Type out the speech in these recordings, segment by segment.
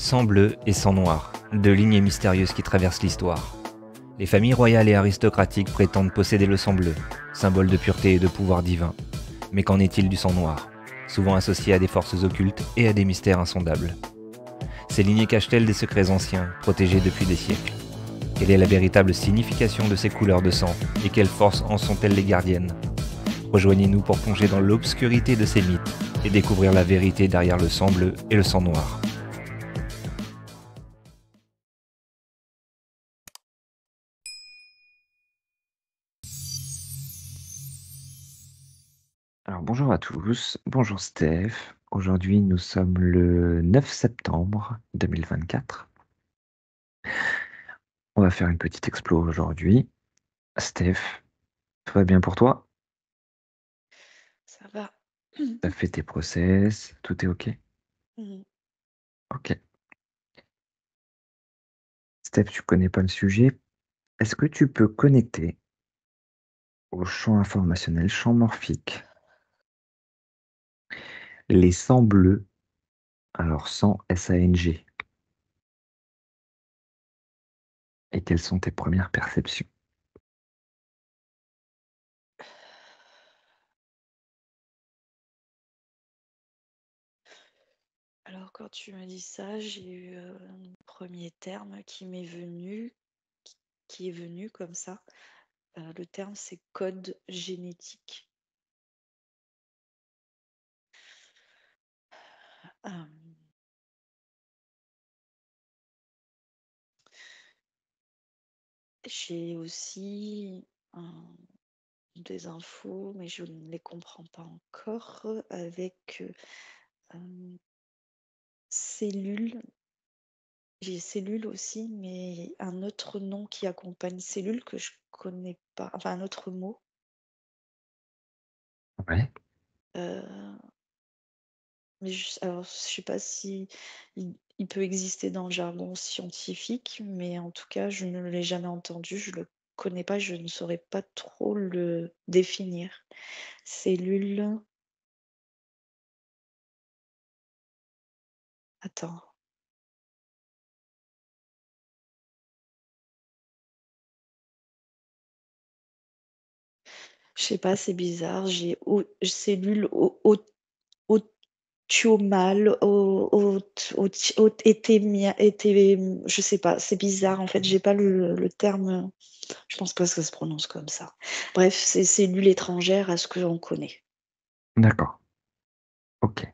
Sang bleu et sang noir, deux lignes mystérieuses qui traversent l'histoire. Les familles royales et aristocratiques prétendent posséder le sang bleu, symbole de pureté et de pouvoir divin. Mais qu'en est-il du sang noir, souvent associé à des forces occultes et à des mystères insondables? Ces lignées cachent-elles des secrets anciens, protégés depuis des siècles? Quelle est la véritable signification de ces couleurs de sang et quelles forces en sont-elles les gardiennes? Rejoignez-nous pour plonger dans l'obscurité de ces mythes et découvrir la vérité derrière le sang bleu et le sang noir. Alors bonjour à tous, bonjour Steph. Aujourd'hui nous sommes le 9 septembre 2024. On va faire une petite explo aujourd'hui. Steph, tout va bien pour toi? Ça va. T'as fait tes process, tout est ok? Mhm. Ok. Steph, tu connais pas le sujet. Est-ce que tu peux connecter au champ informationnel, champ morphique, les sangs bleus, alors sang S-A-N-G, et quelles sont tes premières perceptions? Alors, quand tu m'as dit ça, j'ai eu un premier terme qui m'est venu, qui est venu comme ça. Le terme, c'est code génétique. Euh, j'ai aussi des infos, mais je ne les comprends pas encore, avec cellules. J'ai cellule aussi, mais un autre nom qui accompagne cellule que je connais pas, enfin un autre mot. Ouais, Euh, Mais alors, je sais pas si il peut exister dans le jargon scientifique, mais en tout cas, je ne l'ai jamais entendu, je le connais pas, je ne saurais pas trop le définir. Cellule. Attends. Je sais pas, c'est bizarre. J'ai cellule otiomale, je sais pas, c'est bizarre en fait, j'ai pas le terme. Je pense pas que ça se prononce comme ça. Bref, c'est cellule étrangère à ce que l'on connaît. d'accord. Ok.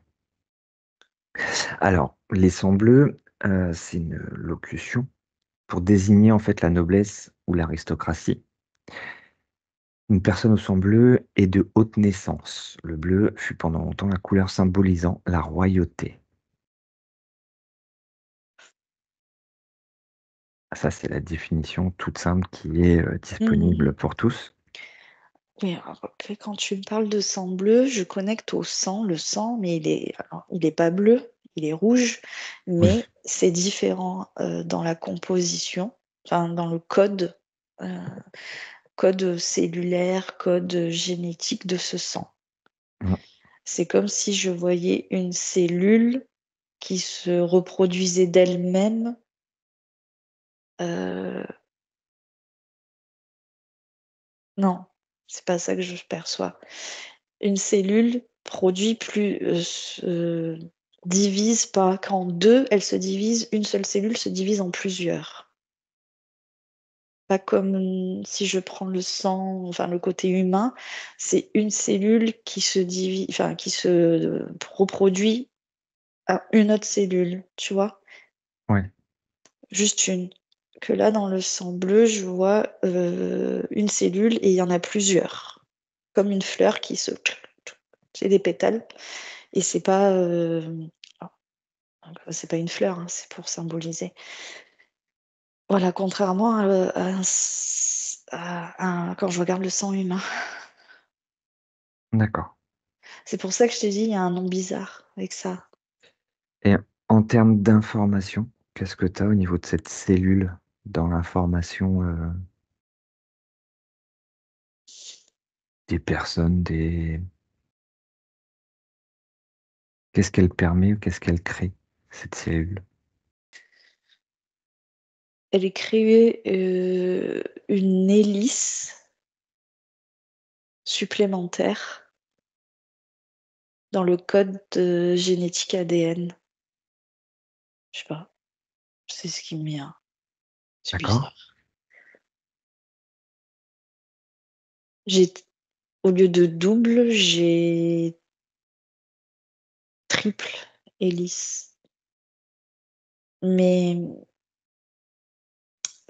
Alors, les sangs bleus, c'est une locution pour désigner en fait la noblesse ou l'aristocratie. Une personne au sang bleu est de haute naissance. Le bleu fut pendant longtemps la couleur symbolisant la royauté. Ça, c'est la définition toute simple qui est disponible Mhm. pour tous. Oui, alors, après, quand tu me parles de sang bleu, je connecte au sang, le sang, mais il est pas bleu, il est rouge, Oui, mais c'est différent dans la composition, enfin dans le code, euh, code cellulaire, code génétique de ce sang. mm, C'est comme si je voyais une cellule qui se reproduisait d'elle-même. euh, non, c'est pas ça que je perçois. Une cellule produit divise pas qu'en deux, elle se divise, une seule cellule se divise en plusieurs. Pas comme si je prends le sang, enfin le côté humain, c'est une cellule qui se divise, enfin qui se reproduit à une autre cellule, tu vois, ouais, juste une. Que là, dans le sang bleu, je vois une cellule et il y en a plusieurs, comme une fleur qui se. C'est des pétales. Et c'est pas une fleur, hein, c'est pour symboliser. Voilà, contrairement quand je regarde le sang humain. d'accord. C'est pour ça que je t'ai dit, il y a un nom bizarre avec ça. Et en termes d'information, qu'est-ce que tu as au niveau de cette cellule dans l'information des personnes, des... Qu'est-ce qu'elle permet ou qu'est-ce qu'elle crée, cette cellule? elle est créée une hélice supplémentaire dans le code génétique ADN. Je sais pas, c'est ce qui me vient. C'est D'accord. bizarre. J'ai Au lieu de double, j'ai triple hélice. Mais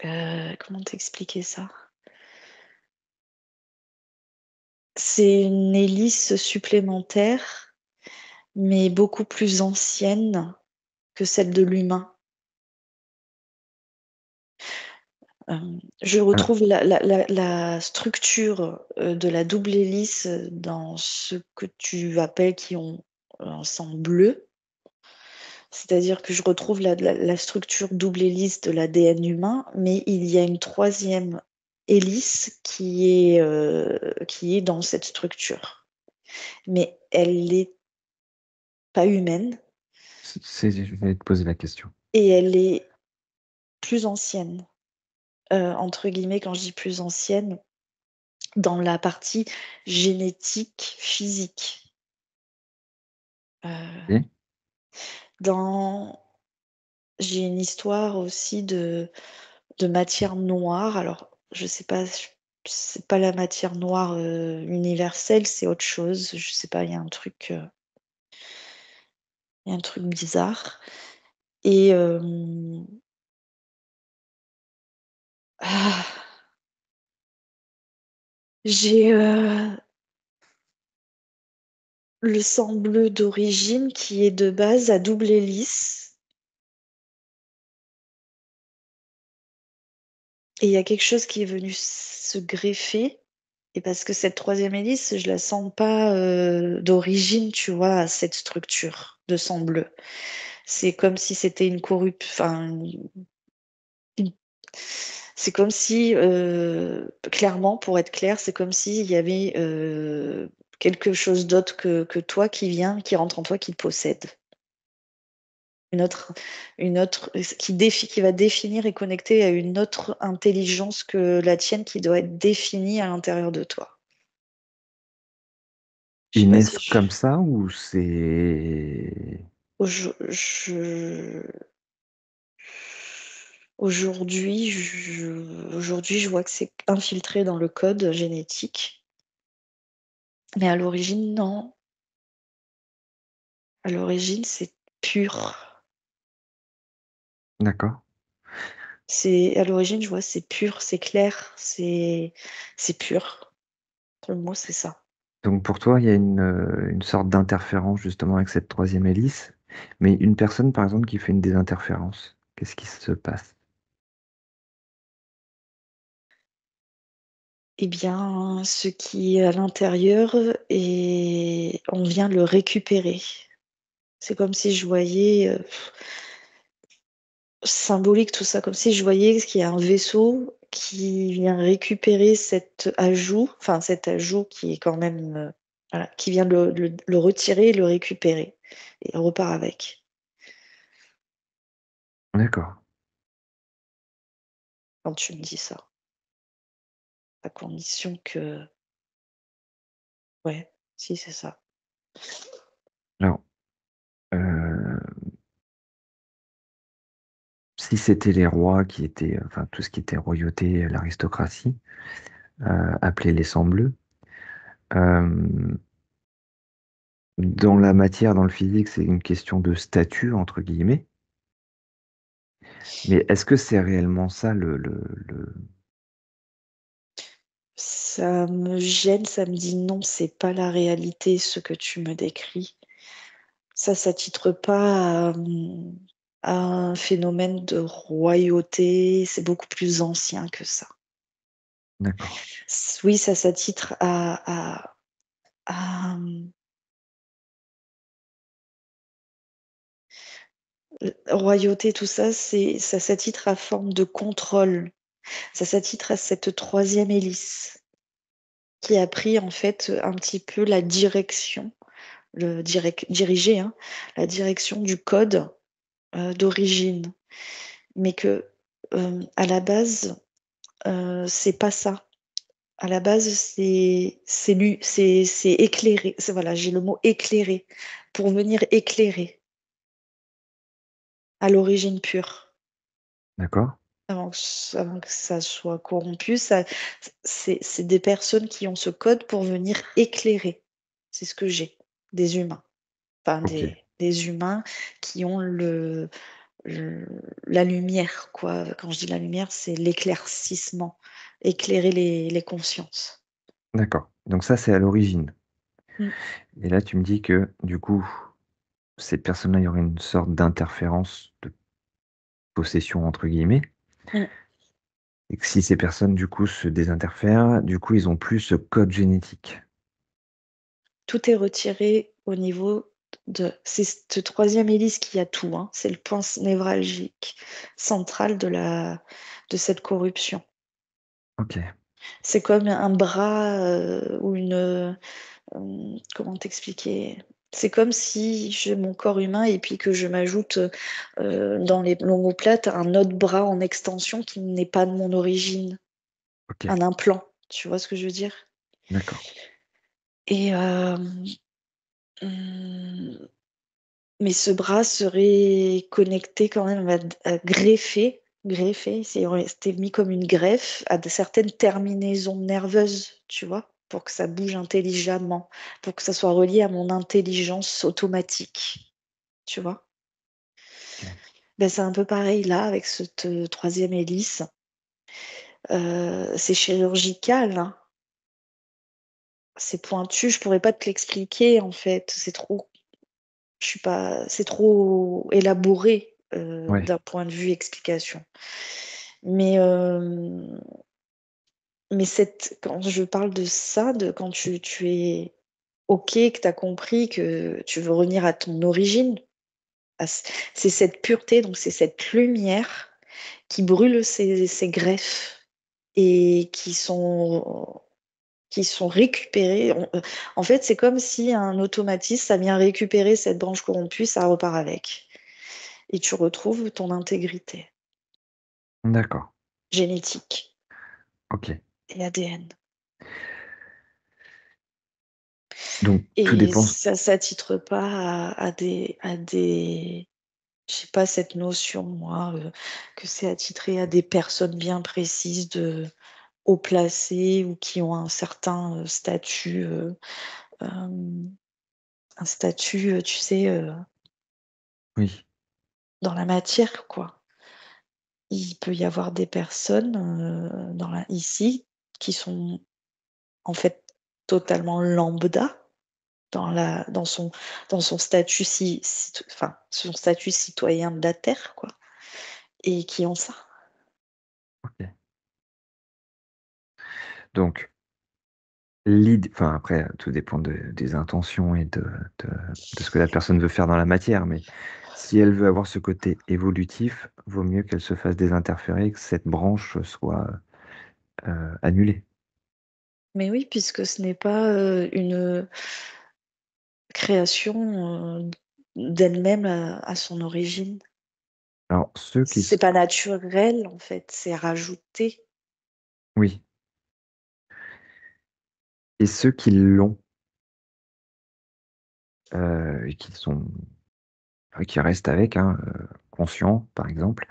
comment t'expliquer ça? C'est une hélice supplémentaire, mais beaucoup plus ancienne que celle de l'humain. Je Alors, retrouve la structure, de la double hélice, dans ce que tu appelles qui ont un sang bleu. C'est-à-dire que je retrouve la structure double hélice de l'ADN humain, mais il y a une troisième hélice qui est dans cette structure. Mais elle n'est pas humaine je vais te poser la question. et elle est plus ancienne. Entre guillemets, quand je dis plus ancienne, dans la partie génétique, physique. Heu, Et dans J'ai une histoire aussi de matière noire. Alors, je sais pas, c'est pas la matière noire, universelle, c'est autre chose. Je sais pas, il y a un truc bizarre et ah, j'ai, le sang bleu d'origine qui est de base à double hélice et il y a quelque chose qui est venu se greffer et parce que cette troisième hélice, je la sens pas, d'origine, tu vois, à cette structure de sang bleu. C'est comme si c'était une c'est comme si, clairement, pour être clair, c'est comme s'il y avait, quelque chose d'autre que toi qui rentre en toi, qui te possède. Une autre qui va définir et connecter à une autre intelligence que la tienne qui doit être définie à l'intérieur de toi. Je sais ils pas naissent si je comme ça ou c'est... aujo je aujourd'hui, je vois que c'est infiltré dans le code génétique, mais à l'origine, non. À l'origine, c'est pur. D'accord. À l'origine, je vois, c'est pur, c'est clair, c'est pur. Le mot, c'est ça. Donc pour toi, il y a une sorte d'interférence justement avec cette troisième hélice, mais une personne par exemple qui fait une désinterférence, qu'est-ce qui se passe? Eh bien, ce qui est à l'intérieur et on vient le récupérer. C'est comme si je voyais, symbolique tout ça, comme si je voyais qu'il y a un vaisseau qui vient récupérer cet ajout qui est quand même, voilà, qui vient le retirer et le récupérer et repart avec, D'accord. quand tu me dis ça. À condition que ouais, si c'est ça. Alors, euh, si c'était les rois qui étaient, enfin tout ce qui était royauté, l'aristocratie, appelés les sangs bleus, euh, dans la matière, dans le physique, c'est une question de statut, entre guillemets, mais est-ce que c'est réellement ça Ça me gêne, ça me dit: «Non, c'est pas la réalité ce que tu me décris». Ça titre pas à un phénomène de royauté, c'est beaucoup plus ancien que ça. D'accord. Oui, ça s'attitre à, royauté, tout ça, ça s'attitre à forme de contrôle. Ça s'attitre à cette troisième hélice qui a pris, en fait, un petit peu la direction, diriger, hein, la direction du code, d'origine. Mais que à la base, c'est pas ça. À la base, c'est éclairé. Voilà, j'ai le mot éclairé, pour venir éclairer, à l'origine pure. D'accord? Avant que ça soit corrompu, c'est des personnes qui ont ce code pour venir éclairer. C'est ce que j'ai, des humains. Enfin, Ok, des humains qui ont le la lumière, quoi. Quand je dis la lumière, c'est l'éclaircissement, éclairer les consciences. d'accord. Donc ça, c'est à l'origine. Mmh. Et là, tu me dis que, du coup, ces personnes-là, il y aurait une sorte d'interférence, de «possession» entre guillemets, Mmh. et que si ces personnes, du coup, se désinterfèrent, du coup, ils ont plus ce code génétique. Tout est retiré au niveau c'est cette troisième hélice qui a tout, hein. C'est le point névralgique central de cette corruption. OK, C'est comme un bras, ou comment t'expliquer? C'est comme si j'ai mon corps humain et puis que je m'ajoute, dans l'omoplate un autre bras en extension qui n'est pas de mon origine, OK, un implant. Tu vois ce que je veux dire? d'accord. Et mmh, mais ce bras serait connecté quand même à greffé, c'était mis comme une greffe à de certaines terminaisons nerveuses, tu vois? Pour que ça bouge intelligemment, pour que ça soit relié à mon intelligence automatique, tu vois? OK. Ben c'est un peu pareil là avec cette, 3e hélice, c'est chirurgical, hein. C'est pointu, je pourrais pas te l'expliquer en fait, c'est trop élaboré, Ouais, d'un point de vue explication. Mais, quand je parle de ça, de quand tu es OK, que tu as compris que tu veux revenir à ton origine, c'est cette pureté, donc c'est cette lumière qui brûle ces greffes et qui sont récupérées. En fait, c'est comme si un automatisme, ça vient récupérer cette branche corrompue, ça repart avec et tu retrouves ton intégrité d'accord. génétique OK. et ADN. Donc tout Et dépend. ça s'attitre pas à des je sais pas cette notion moi, que c'est attitré à des personnes bien précises de haut placées ou qui ont un certain, statut, hem, un statut, tu sais, Oui, dans la matière quoi. Il peut y avoir des personnes, ici qui sont en fait totalement lambda dans son statut enfin, son statut citoyen de la terre, quoi, et qui ont ça. OK. Donc enfin après, tout dépend des intentions et de ce que la personne veut faire dans la matière, mais si elle veut avoir ce côté évolutif, vaut mieux qu'elle se fasse désinterférer et que cette branche soit, annulée. Mais oui, puisque ce n'est pas, une création, d'elle-même à son origine. Alors ceux qui C'est s pas naturel, en fait, c'est rajouté. oui, et ceux qui l'ont, et qui restent avec, hein, conscients, par exemple,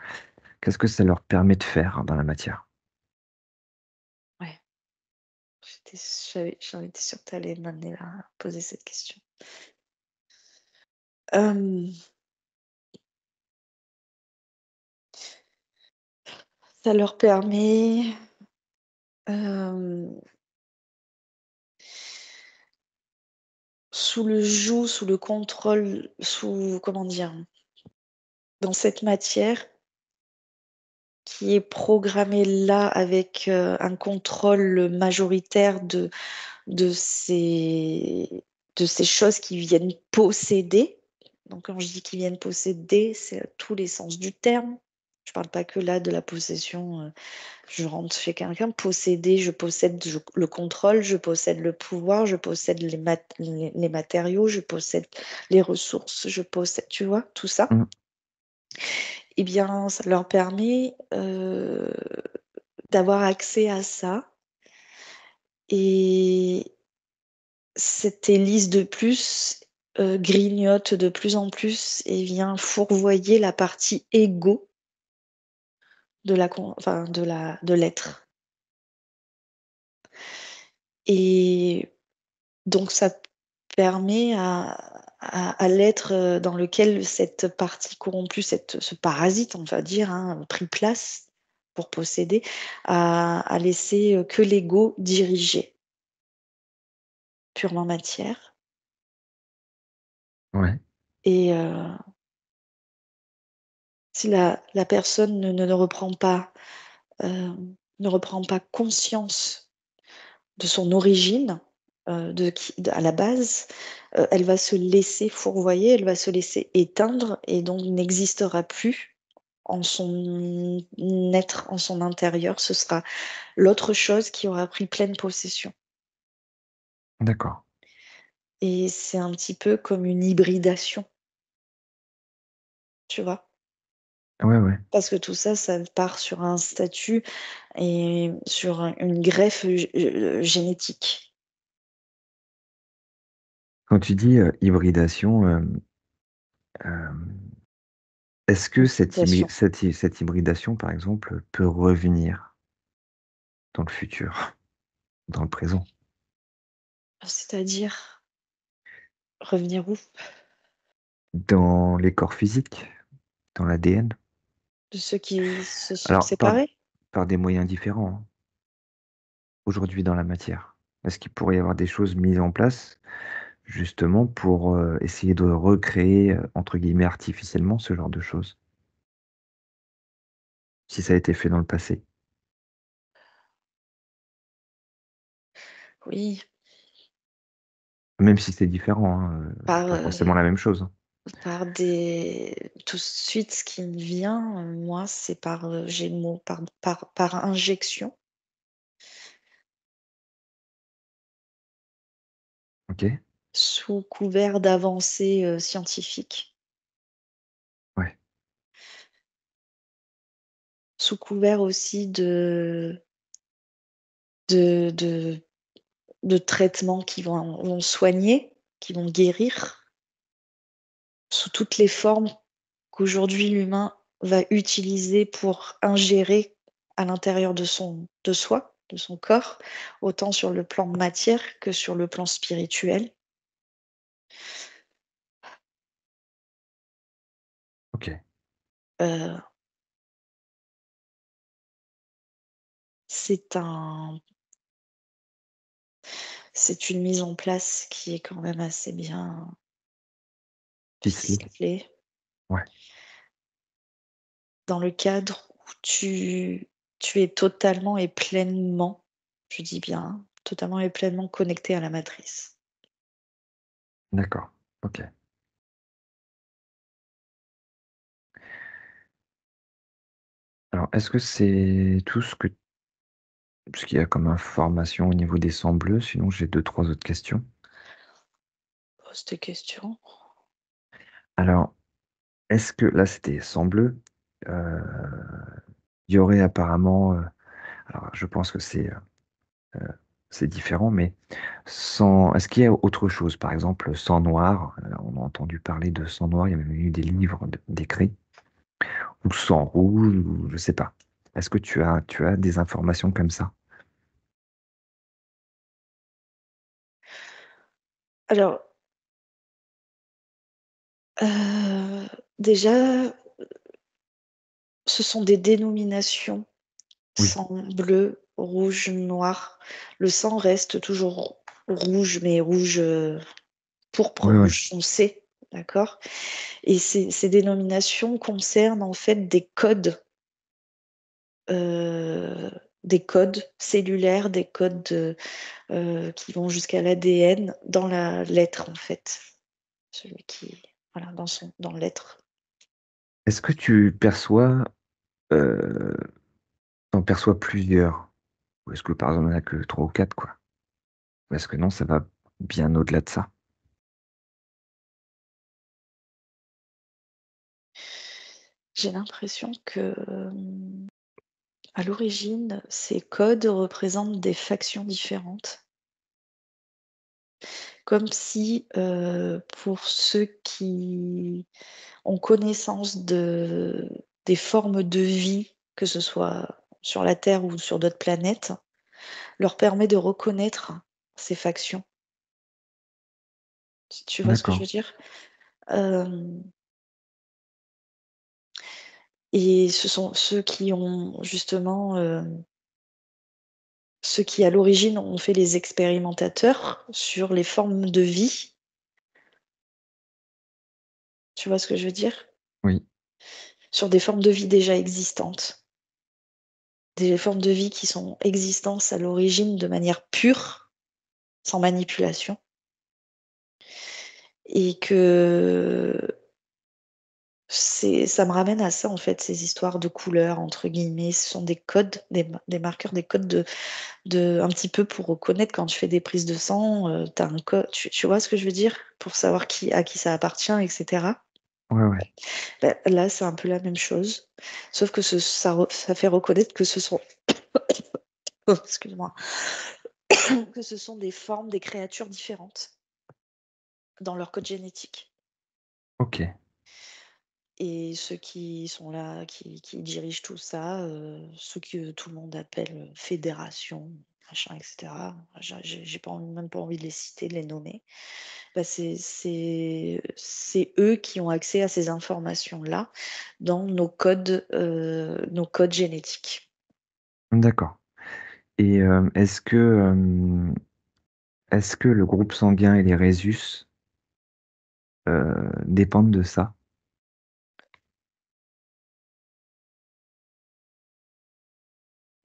qu'est-ce que ça leur permet de faire dans la matière? Ouais, j'en étais sûre que tu allais m'amener à poser cette question. Hem, Ça leur permet, hem, sous le contrôle, comment dire? Dans cette matière qui est programmée là avec, un contrôle majoritaire de ces choses qui viennent posséder. Donc quand je dis qu'ils viennent posséder, c'est à tous les sens du terme. Je parle pas que là de la possession, je rentre chez quelqu'un. Posséder, je possède le contrôle, je possède le pouvoir, je possède les matériaux, je possède les ressources, tu vois? Tout ça. Mmh, eh bien, ça leur permet d'avoir accès à ça. Et cette hélice de plus grignote de plus en plus et vient fourvoyer la partie égo de l'être. Et donc ça permet à l'être dans lequel cette partie corrompue, ce parasite, on va dire, hein, pris place pour posséder, à laisser que l'ego diriger, purement matière. Ouais. Et si la personne ne reprend pas, ne reprend pas conscience de son origine, à la base, elle va se laisser fourvoyer, elle va se laisser éteindre et donc n'existera plus en son être, en son intérieur. Ce sera l'autre chose qui aura pris pleine possession. D'accord. Et c'est un petit peu comme une hybridation, tu vois? Ouais, ouais. Parce que tout ça, ça part sur un statut et sur une greffe génétique. Quand tu dis hybridation, est-ce que Hybridation. cette hybridation, par exemple, peut revenir dans le futur, dans le présent? C'est-à-dire revenir où? Dans les corps physiques, dans l'ADN? De ceux qui se sont Alors, séparés? par des moyens différents, hein, aujourd'hui dans la matière. Est-ce qu'il pourrait y avoir des choses mises en place justement pour essayer de recréer, entre guillemets, artificiellement ce genre de choses? Si ça a été fait dans le passé. Oui, Même si c'est différent, hein, par, pas forcément la même chose, hein. par des tout de suite ce qui me vient, moi, c'est par, j'ai le mot par injection, OK? sous couvert d'avancées, scientifiques, Ouais, sous couvert aussi de de de traitements qui vont soigner, qui vont guérir, sous toutes les formes qu'aujourd'hui l'humain va utiliser pour ingérer à l'intérieur de soi, de son corps, autant sur le plan matière que sur le plan spirituel. OK. Heu, c'est un c'est une mise en place qui est quand même assez bien Ficelé? ficelée, Ouais, dans le cadre où tu es totalement et pleinement, je dis bien, hein, totalement et pleinement connecté à la matrice. d'accord. OK. Alors, est-ce que c'est tout ce qu'il y a comme information au niveau des sangs bleus? Sinon, j'ai deux trois autres questions. Pose tes questions. Alors, est-ce que là, c'était sang bleu, heu, il y aurait apparemment, alors je pense que c'est différent, mais est-ce qu'il y a autre chose? Par exemple, sang noir, on a entendu parler de sang noir, il y a même eu des livres d'écrits, ou sang rouge, ou je sais pas. Est-ce que tu as des informations comme ça? Alors, heu, déjà, ce sont des dénominations, Oui, sang bleu, rouge, noir. Le sang reste toujours rouge, mais rouge, pourpre, oui, oui. rouge foncé, d'accord? Et ces dénominations concernent en fait heu, des codes cellulaires, des codes, qui vont jusqu'à l'ADN dans la l'être en fait. Celui qui voilà, dans l'être. Est-ce que tu perçois, heu, tu perçois plusieurs? Ou est-ce que par exemple, il n'y en a que 3 ou 4 quoi? Ou est-ce que non, ça va bien au-delà de ça? J'ai l'impression que, à l'origine, ces codes représentent des factions différentes. Comme si, pour ceux qui ont connaissance des formes de vie, que ce soit sur la Terre ou sur d'autres planètes, leur permet de reconnaître ces factions. Tu vois ce que je D'accord. veux dire? Hem Et ce sont ceux qui ont justement, ceux qui à l'origine ont fait les expérimentateurs sur les formes de vie. Tu vois ce que je veux dire? Oui. Sur des formes de vie déjà existantes. Des formes de vie qui sont existences à l'origine de manière pure, sans manipulation et que ça me ramène à ça en fait, ces histoires de «couleurs» entre guillemets. Ce sont des codes, des marqueurs, des codes de un petit peu pour reconnaître quand tu fais des prises de sang, tu un code, tu vois ce que je veux dire? Pour savoir à qui ça appartient et cetera. Ouais, ouais. Bah, là, c'est un peu la même chose, sauf que ça fait reconnaître que ce sont oh excuse-moi, que ce sont des formes, des créatures différentes dans leur code génétique OK. et ceux qui sont là, qui dirigent tout ça, ceux que tout le monde appelle, fédération, machin et cetera. J'ai pas envie même pas envie de les citer, de les nommer. Bah, c'est eux qui ont accès à ces informations-là dans nos codes génétiques. D'accord. Et est-ce que le groupe sanguin et les résus, dépendent de ça?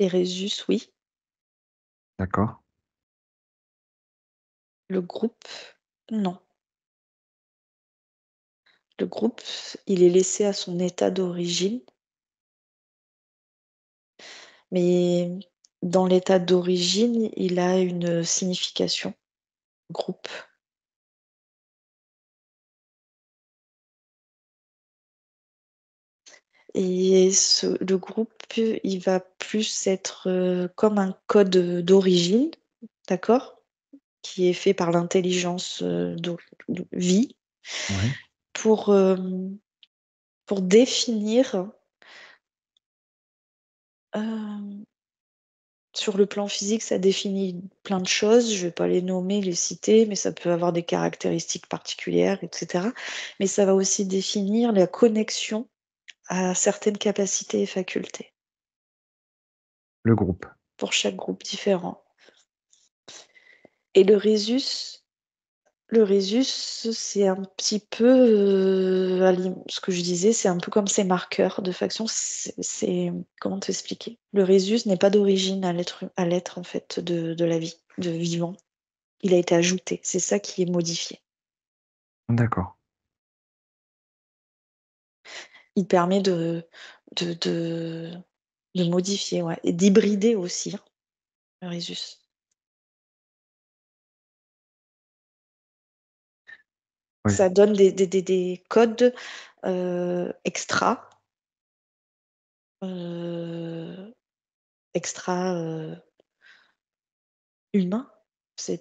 Les Rhésus, oui. D'accord. Le groupe, non. Le groupe, il est laissé à son état d'origine, mais dans l'état d'origine, il a une signification, groupe. Et le groupe, il va plus être comme un code d'origine, d'accord? Qui est fait par l'intelligence de vie Ouais. pour, pour définir, sur le plan physique, ça définit plein de choses. Je vais pas les nommer, les citer, mais ça peut avoir des caractéristiques particulières, et cetera. Mais ça va aussi définir la connexion à certaines capacités et facultés Le groupe. pour chaque groupe différent. Et le Rhésus, c'est un petit peu, ce que je disais, c'est un peu comme ces marqueurs de faction. Comment t'expliquer? Le Rhésus n'est pas d'origine à l'être en fait de la vie, de vivant. Il a été ajouté, c'est ça qui est modifié. D'accord. Il permet de de de modifier, ouais, et d'hybrider aussi, hein, le Rhésus. Ouais. Ça donne des codes, extra, heu, extra, humains. Ça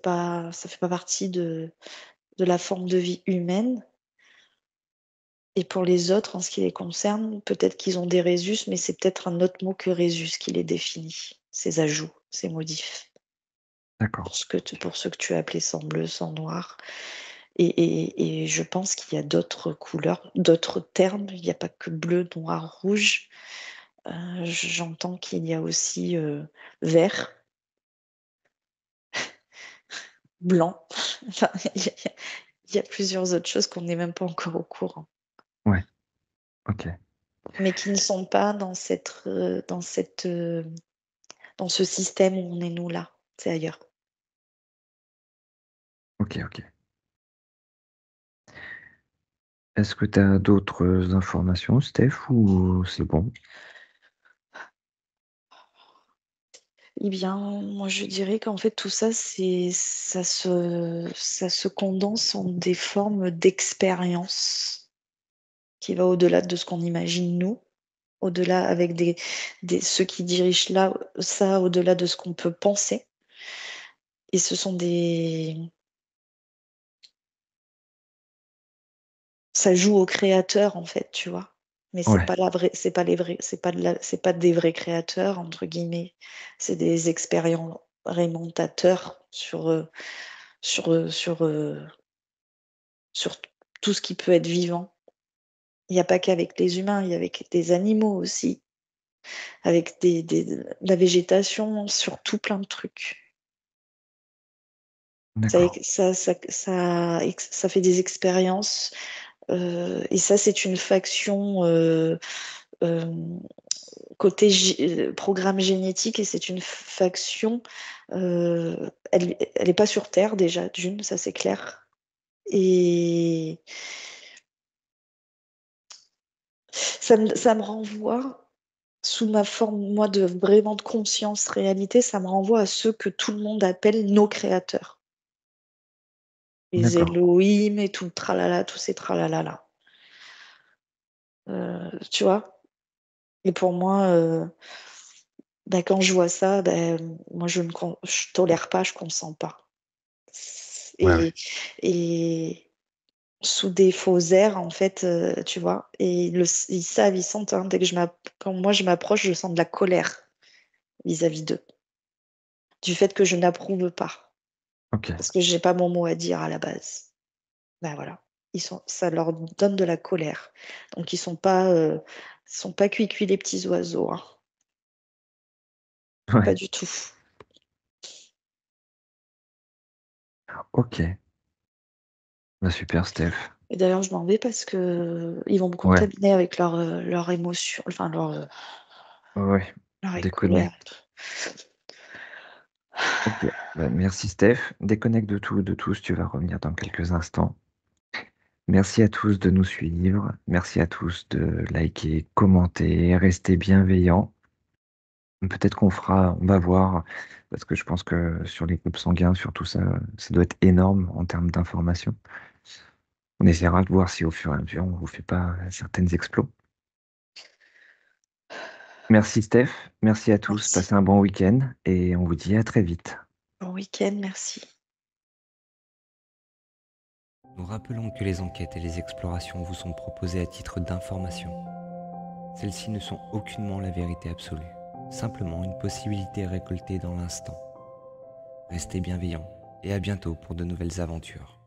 fait pas partie de la forme de vie humaine et pour les autres, en ce qui les concerne, peut-être qu'ils ont des Rhésus, mais c'est peut-être un autre mot que Rhésus qui les définit, ces ajouts, ces modifs. D'accord. Pour ceux que tu as appelés sang bleu, sang noir et je pense qu'il y a d'autres couleurs, d'autres termes. Il n'y a pas que bleu, noir, rouge. J'entends qu'il y a aussi, vert, blanc. Enfin, il y a plusieurs autres choses qu'on n'est même pas encore au courant, Ouais. OK. mais qui ne sont pas dans ce système où on est nous là, c'est ailleurs. OK, OK. Est-ce que tu as d'autres informations, Steph, ou c'est bon? Eh bien, moi, je dirais qu'en fait, tout ça, ça se condense en des formes d'expérience. qui va au-delà de ce qu'on imagine nous, au-delà avec ceux qui dirigent là, ça, au-delà de ce qu'on peut penser. Et ce sont ça joue au créateur en fait, tu vois. Mais c'est Ouais, pas la vraie, c'est pas les vrais, c'est pas des vrais créateurs entre guillemets. C'est des expérimentateurs sur sur tout ce qui peut être vivant. Il n'y a pas qu'avec les humains, il y a avec des animaux aussi, avec la végétation, sur tout plein de trucs. Ça, d'accord. ça fait des expériences, et ça, c'est une faction euh, côté programme génétique, et c'est une faction. Elle n'est pas sur Terre déjà, d'une, ça c'est clair. Et ça me renvoie, sous ma forme, moi, de vraiment de conscience, réalité, ça me renvoie à ceux que tout le monde appelle nos créateurs. Les D'accord. Elohim et tout le tralala, tous ces tralala là. Tu vois? Et pour moi, bah, quand je vois ça, moi je tolère pas, je consens pas. Ouais, ouais. Et, et sous des faux airs, en fait, tu vois. Et ils savent, ils sentent, hein, quand moi je m'approche, je sens de la colère vis-à-vis d'eux, du fait que je n'approuve pas, Ok. parce que j'ai pas mon mot à dire à la base. Ben voilà, ça leur donne de la colère. Donc ils sont pas cuits les petits oiseaux, hein. Pas Ouais. du tout. Ok. Bah, super, Steph. Et d'ailleurs, je m'en vais parce que ils vont me Ouais. contaminer avec leur émotion, enfin Ouais. leur colère et Déconnecte. tout. Ok. Bah, merci, Steph. Déconnecte de tout, de tous. Tu vas revenir dans quelques instants. Merci à tous de nous suivre. Merci à tous de liker, commenter, rester bienveillants. Peut-être on va voir, parce que je pense que sur les groupes sanguins, sur tout ça, ça doit être énorme en termes d'informations. On essaiera de voir si au fur et à mesure, on vous fait pas certaines explos. Merci Steph, merci à tous, Merci. passez un bon week-end et on vous dit à très vite. Bon week-end, merci. Nous rappelons que les enquêtes et les explorations vous sont proposées à titre d'information. Celles-ci ne sont aucunement la vérité absolue, simplement une possibilité récoltée dans l'instant. Restez bienveillants et à bientôt pour de nouvelles aventures.